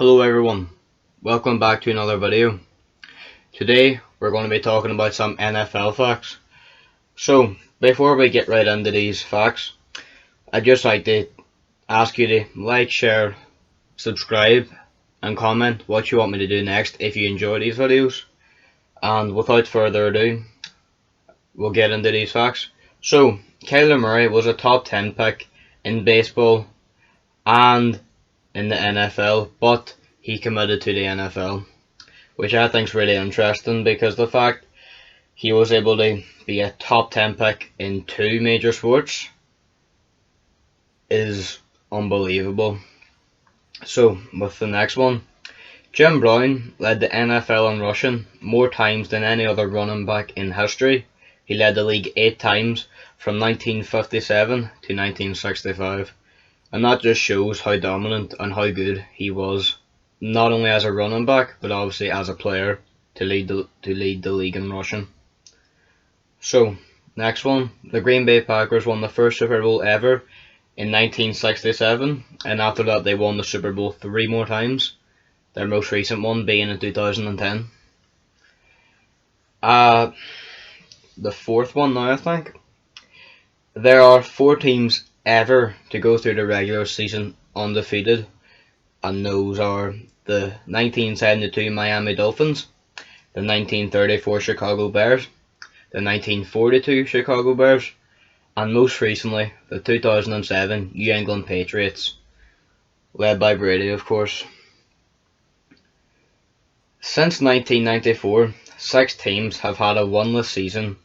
Hello everyone, welcome back to another video. Today we're going to be talking about some NFL facts. So before we get right into these facts, I'd just like to ask you to like, share, subscribe and comment what you want me to do next if you enjoy these videos. And without further ado, we'll get into these facts. So Kyler Murray was a top 10 pick in baseball and in the NFL, but he committed to the NFL, which I think is really interesting because the fact he was able to be a top 10 pick in two major sports is unbelievable. So, with the next one, Jim Brown led the NFL in rushing more times than any other running back in history. He led the league 8 times from 1957 to 1965. And that just shows how dominant and how good he was, not only as a running back, but obviously as a player to lead the league in rushing. So, next one, the Green Bay Packers won the first Super Bowl ever in 1967, and after that they won the Super Bowl 3 more times, their most recent one being in 2010. The fourth one now, I think. There are 4 teams ever to go through the regular season undefeated, and those are the 1972 Miami Dolphins, the 1934 Chicago Bears, the 1942 Chicago Bears, and most recently the 2007 New England Patriots, led by Brady, of course. Since 1994, 6 teams have had a winless season,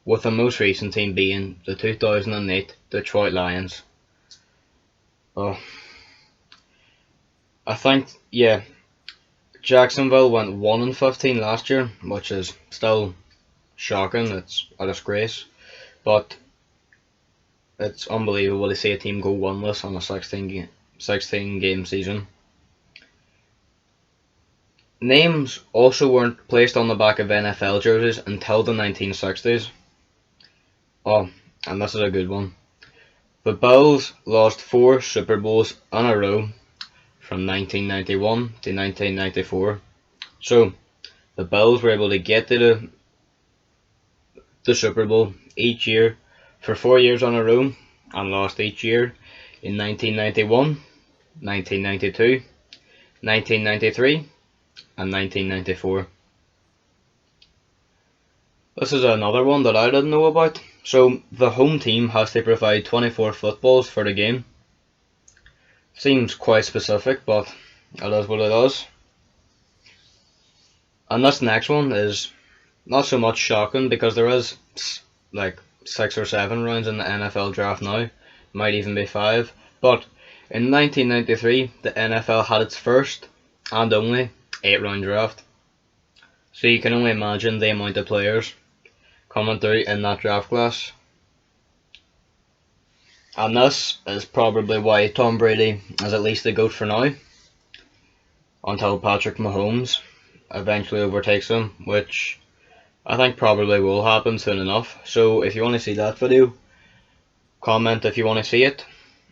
with the most recent team being the 2008 Detroit Lions. I think, Jacksonville went 1-15 last year, which is still shocking. It's a disgrace, but it's unbelievable to see a team go winless on a 16 game season. Names also weren't placed on the back of NFL jerseys until the 1960s. And this is a good one. The Bills lost 4 Super Bowls in a row from 1991 to 1994. So, the Bills were able to get to the Super Bowl each year for 4 years in a row and lost each year in 1991, 1992, 1993 and 1994. This is another one that I didn't know about. So, the home team has to provide 24 footballs for the game. Seems quite specific, but it is what it is. And this next one is not so much shocking because there is like 6 or 7 rounds in the NFL draft now, might even be 5. But in 1993, the NFL had its first and only 8-round draft. So you can only imagine the amount of players coming through in that draft class. And this is probably why Tom Brady is at least the GOAT for now, until Patrick Mahomes eventually overtakes him, which I think probably will happen soon enough. So if you want to see that video, comment if you want to see it,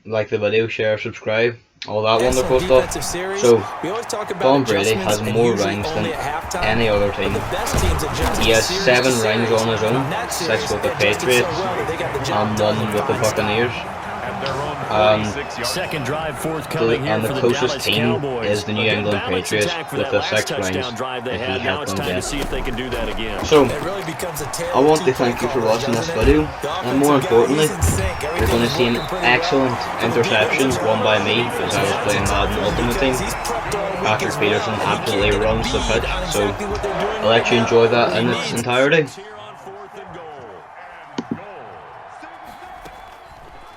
like the video, share, subscribe, all that wonderful stuff. So Tom Brady has more rings than any other team. He has 7 rings on his own, 6 with the Patriots and 1 with the Buccaneers. And the closest team is the New England Patriots with the 6 rings that he helped them get. So, I want to thank you for watching this video, and more importantly, you're going to see an excellent interception won by me because I was playing Madden Ultimate Team. Patrick Peterson absolutely runs the pitch, so I'll let you enjoy that in its entirety.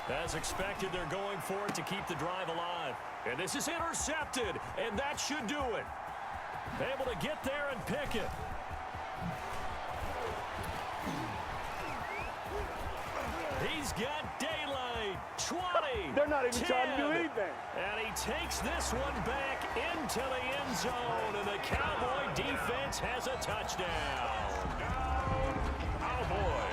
As expected, they're going for it to keep the drive alive. And this is intercepted, and that should do it. Able to get there and pick it. He's got daylight. 20. They're not even 10, trying to do anything. And he takes this one back into the end zone, and the Cowboy defense has a touchdown. Cowboy.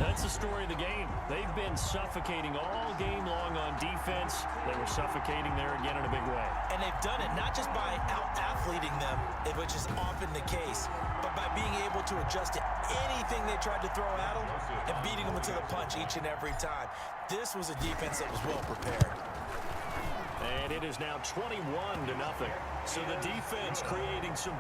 That's the story of the game. They've been suffocating all game long on defense. They were suffocating there again in a big way. And they've done it not just by out-athleting them, which is often the case, but by being able to adjust to anything they tried to throw at them and beating them into the punch each and every time. This was a defense that was well prepared. And it is now 21-0. So the defense creating some